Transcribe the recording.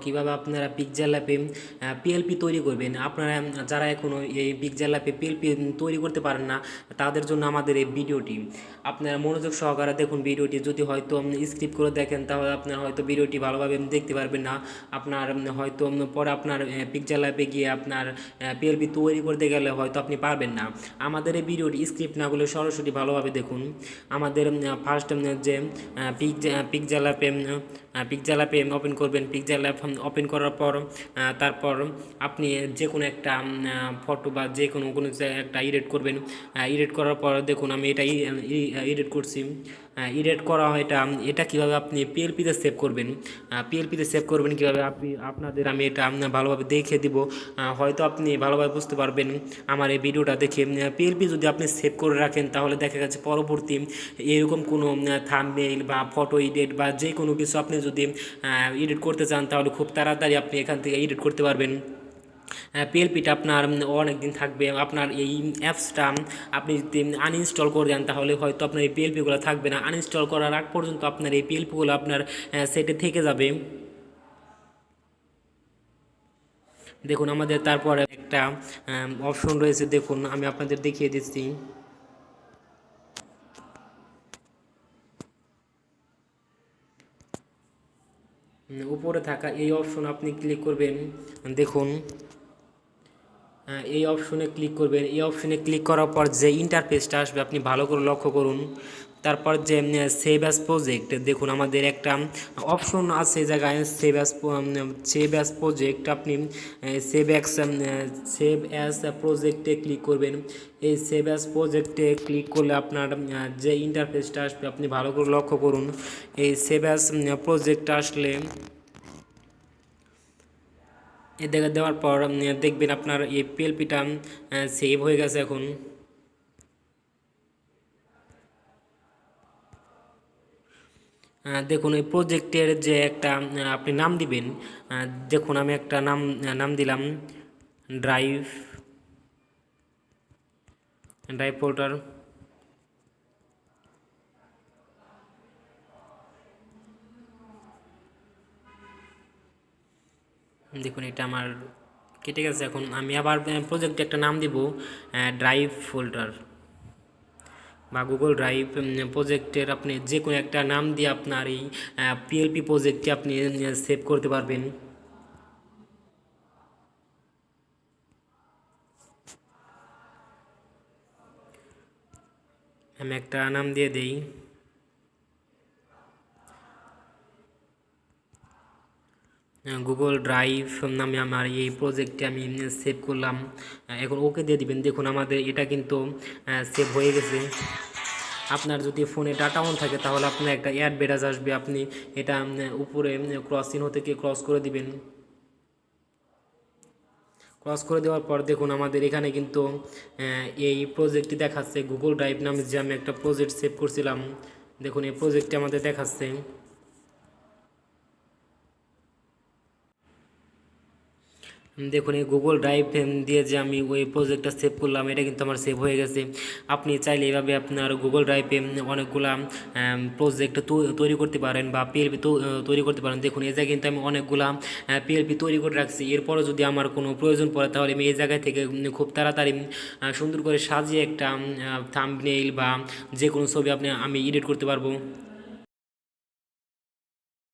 কীভাবে আপনারা পিক্সেল ল্যাবে পিএলপি তৈরি করবেন। আপনারা যারা এখনও এই পিক্সেল ল্যাবে পিএলপি তৈরি করতে পারেন না, তাদের জন্য আমাদের এই ভিডিওটি। আপনারা মনোযোগ সহকারে দেখুন ভিডিওটি। যদি হয়তো স্কিপ করে দেখেন তাহলে আপনার হয়তো ভিডিওটি ভালোভাবে দেখতে পারবেন না। আপনার হয়তো পরে আপনার পিক্সেল ল্যাবে গিয়ে আপনার পিএলপি তৈরি করতে গেলে হয়তো আপনি পারবেন না। আমাদের এই ভিডিওটি স্ক্রিপ্ট না বলে সরাসরি ভালোভাবে দেখুন। আমাদের ফার্স্ট যে পিক্সেল ল্যাবে ওপেন করবেন। পিক্সেল ল্যাব ওপেন করার পর তারপর আপনি যে কোনো একটা ফটো বা যে কোনো একটা এডিট করবেন। এডিট করার পর দেখুন আমি এটা এডিট করছি। এডিট করা হয় এটা কীভাবে আপনি পিএলপিতে সেভ করবেন। পিএলপিতে সেভ করবেন কীভাবে আপনাদের আমি এটা ভালোভাবে দেখে দিব। হয়তো আপনি ভালোভাবে বুঝতে পারবেন আমার এই ভিডিওটা দেখে। পিএলপি যদি আপনি সেভ করে রাখেন তাহলে দেখা গেছে পরবর্তী এরকম কোনো থাম্বনেইল বা ফটো এডিট বা যে কোনো কিছু আপনি যদি এডিট করতে চান তাহলে খুব তাড়াতাড়ি আপনি এখান থেকে এডিট করতে পারবেন। পিএলপিটা আপনার অনেক দিন থাকবে। আপনার এই অ্যাপসটা আপনি যদি আনইনস্টল করে দেন তাহলে হয়তো আপনার এই পিএলপিগুলো থাকবে না। আনইনস্টল করার আগ পর্যন্ত আপনার এই পিএলপিগুলো আপনার সেটে থেকে যাবে। দেখুন আমাদের তারপরে একটা অপশন রয়েছে, দেখুন আমি আপনাদের দেখিয়ে দিচ্ছি। উপরে থাকা এই অপশন আপনি ক্লিক করবেন। দেখুন এই অপশনে ক্লিক করবেন। এই অপশনে ক্লিক করার পর যে ইন্টারফেসটা আসবে আপনি ভালো করে লক্ষ্য করুন। তারপর যে সেভ অ্যাজ প্রজেক্ট, দেখুন আমাদের একটা অপশন আছে জায়গায় সেভ অ্যাজ প্রজেক্ট। আপনি সেভ অ্যাজ প্রজেক্টে ক্লিক করবেন। এই সেভ অ্যাজ প্রজেক্টে ক্লিক করলে আপনার যে ইন্টারফেসটা আসবে আপনি ভালো করে লক্ষ্য করুন। এই সেভ অ্যাজ প্রজেক্ট আসলে দেওয়ার পর দেখবেন আপনার এই পিএলপিটা সেভ হয়ে গেছে। এখন দেখুন এই প্রজেক্টের যে একটা আপনি নাম দিবেন। দেখুন আমি একটা নাম দিলাম ড্রাইভ ফোল্ডার। দেখুন এটা আমার কেটে গেছে। এখন আমি আবার প্রজেক্টে একটা নাম দিব ড্রাইভ ফোল্ডার বা গুগল ড্রাইভ। প্রজেক্টের আপনি যে কোনো একটা নাম দিয়ে আপনার এই পিএলপি প্রজেক্টটি আপনি সেভ করতে পারবেন। আমি একটা নাম দিয়ে দেই গুগল ড্রাইভ নামে আমার এই প্রজেক্টটি আমি সেভ করলাম। এখন ওকে দিয়ে দিবেন। দেখুন আমাদের এটা কিন্তু সেভ হয়ে গেছে। আপনার যদি ফোনে ডাটা অন থাকে তাহলে আপনার একটা অ্যাডভার্টাইজ আসবে। আপনি এটা উপরে ক্রস চিহ্ন থেকে ক্রস করে দিবেন। ক্রস করে দেওয়ার পর দেখুন আমাদের এখানে কিন্তু এই প্রজেক্টটি দেখাচ্ছে গুগল ড্রাইভ নামে যে আমি একটা প্রজেক্ট সেভ করছিলাম। দেখুন এই প্রজেক্টটি আমাদের দেখাচ্ছে। দেখুন এই গুগল ড্রাইভ দিয়ে যে আমি ওই প্রজেক্টটা সেভ করলাম এটা কিন্তু আমার সেভ হয়ে গেছে। আপনি চাইলে এইভাবে আপনার গুগল ড্রাইভে অনেকগুলা প্রজেক্ট তৈরি করতে পারেন বা পিএলপি তৈরি করতে পারেন। দেখুন এই জায়গায় কিন্তু আমি অনেকগুলা পিএলপি তৈরি করে রাখছি। এরপরও যদি আমার কোনো প্রয়োজন পড়ে তাহলে আমি এই জায়গা থেকে খুব তাড়াতাড়ি সুন্দর করে সাজিয়ে একটা থাম্বনেইল বা যে কোনো ছবি আমি এডিট করতে পারবো।